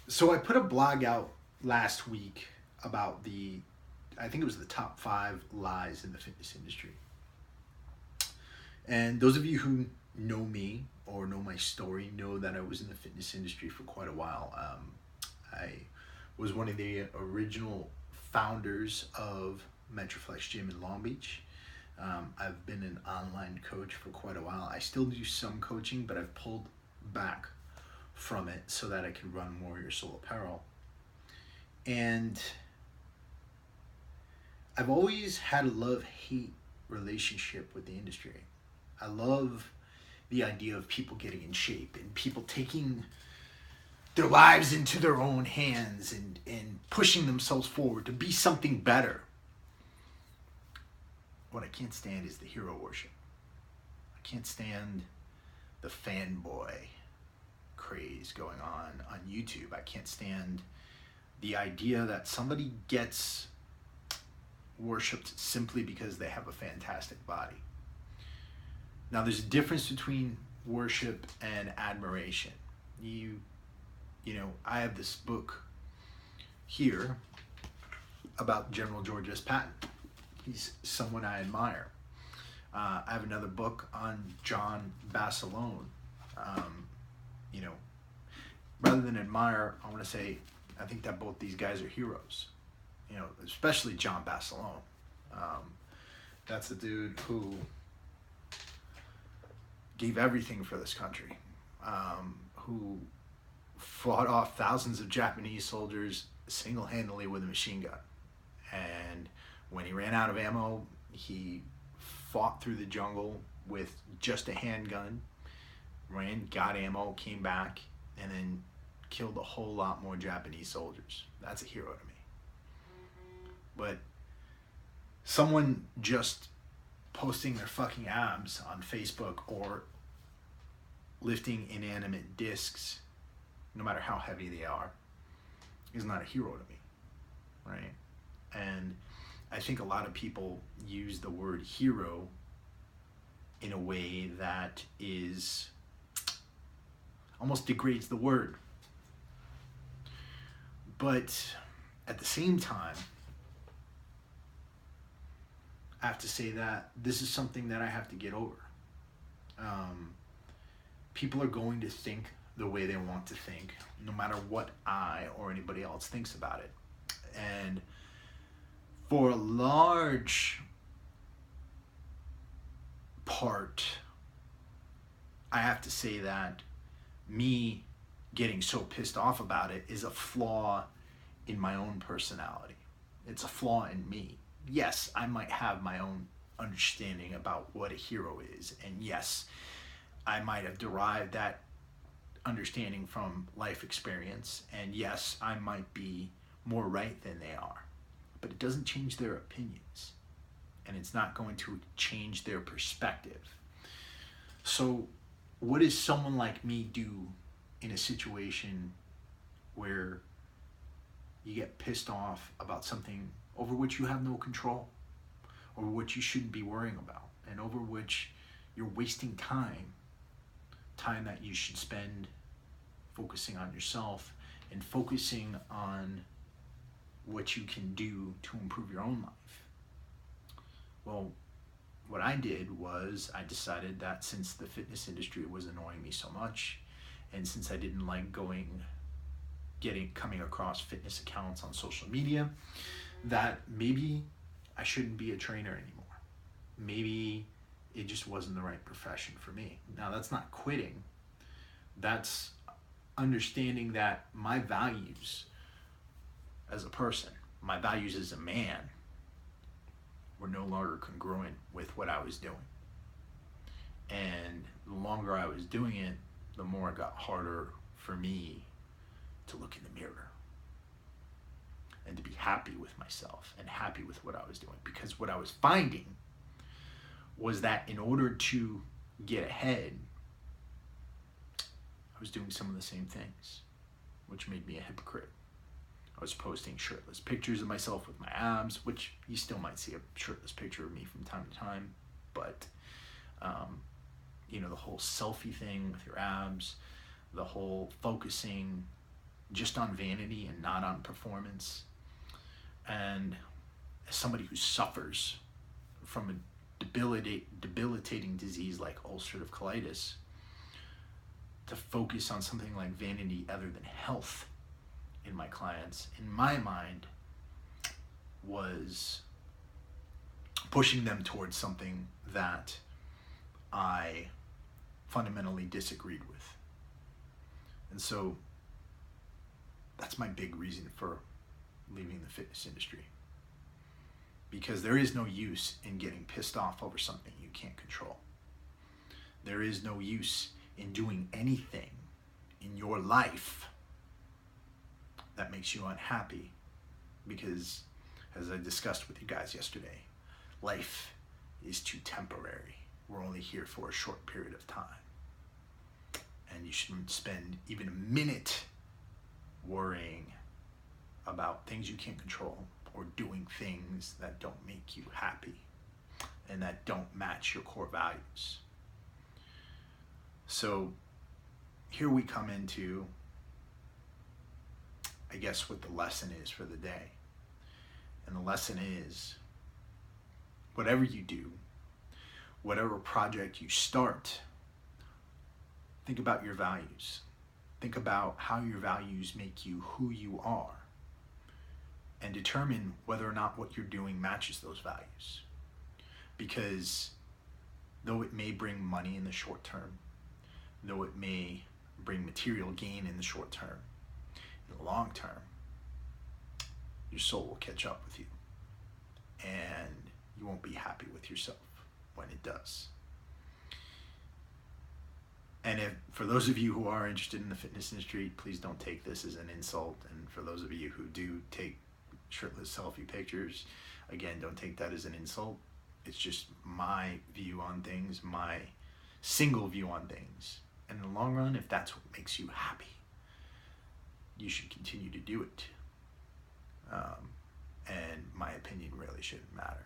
So I put a blog out last week about I think it was the top 5 lies in the fitness industry. And those of you who know me or know my story know that I was in the fitness industry for quite a while. I was one of the original founders of Metroflex Gym in Long Beach. I've been an online coach for quite a while. I still do some coaching, but I've pulled back from it so that I can run Warrior Soul Apparel. And I've always had a love-hate relationship with the industry. I love the idea of people getting in shape and people taking their lives into their own hands and pushing themselves forward to be something better. What I can't stand is the hero worship. I can't stand the fanboy craze going on YouTube. I can't stand the idea that somebody gets worshipped simply because they have a fantastic body. Now, there's a difference between worship and admiration. You know, I have this book here about General George S. Patton. He's someone I admire. I have another book on John Basilone. You know, rather than admire, I want to say I think that both these guys are heroes. You know, especially John Basilone. That's the dude who gave everything for this country, who fought off thousands of Japanese soldiers single-handedly with a machine gun. And when he ran out of ammo, he fought through the jungle with just a handgun, got ammo, came back, and then killed a whole lot more Japanese soldiers. That's a hero to me. But someone just posting their fucking abs on Facebook or lifting inanimate discs, no matter how heavy they are, is not a hero to me, right? And I think a lot of people use the word hero in a way that is almost degrades the word. But at the same time, I have to say that this is something that I have to get over. People are going to think the way they want to think, no matter what I or anybody else thinks about it. And for a large part, I have to say that me getting so pissed off about it is a flaw in my own personality. It's a flaw in me. Yes, I might have my own understanding about what a hero is, and yes, I might have derived that understanding from life experience, and yes, I might be more right than they are, but it doesn't change their opinions, and it's not going to change their perspective. So what does someone like me do in a situation where you get pissed off about something over which you have no control, over which you shouldn't be worrying about, and over which you're wasting time that you should spend focusing on yourself and focusing on what you can do to improve your own life? Well, what I did was I decided that since the fitness industry was annoying me so much, and since I didn't like coming across fitness accounts on social media, that maybe I shouldn't be a trainer anymore. Maybe it just wasn't the right profession for me. Now, that's not quitting. That's understanding that my values as a person, my values as a man, were no longer congruent with what I was doing. And the longer I was doing it, the more it got harder for me to look in the mirror and to be happy with myself and happy with what I was doing. Because what I was finding was that in order to get ahead, I was doing some of the same things, which made me a hypocrite. I was posting shirtless pictures of myself with my abs, which you still might see a shirtless picture of me from time to time, but the whole selfie thing with your abs, the whole focusing just on vanity and not on performance. And as somebody who suffers from a debilitating disease like ulcerative colitis, to focus on something like vanity other than health in my clients, in my mind, was pushing them towards something that I fundamentally disagreed with. And so that's my big reason for leaving the fitness industry. Because there is no use in getting pissed off over something you can't control. There is no use in doing anything in your life that makes you unhappy, because, as I discussed with you guys yesterday, life is too temporary. We're only here for a short period of time. And you shouldn't spend even a minute worrying about things you can't control or doing things that don't make you happy and that don't match your core values. So here we come into, I guess, what the lesson is for the day. And the lesson is, whatever you do, whatever project you start, think about your values. Think about how your values make you who you are, and determine whether or not what you're doing matches those values. Because though it may bring money in the short term, though it may bring material gain in the short term, in the long term, your soul will catch up with you, and you won't be happy with yourself when it does. And for those of you who are interested in the fitness industry, please don't take this as an insult. And for those of you who do take shirtless selfie pictures, again, don't take that as an insult. It's just my view on things, my single view on things. And in the long run, if that's what makes you happy, you should continue to do it. And my opinion really shouldn't matter.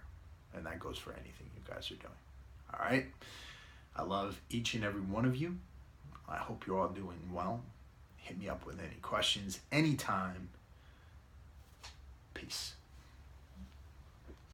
And that goes for anything you guys are doing. All right? I love each and every one of you. I hope you're all doing well. Hit me up with any questions anytime. Peace.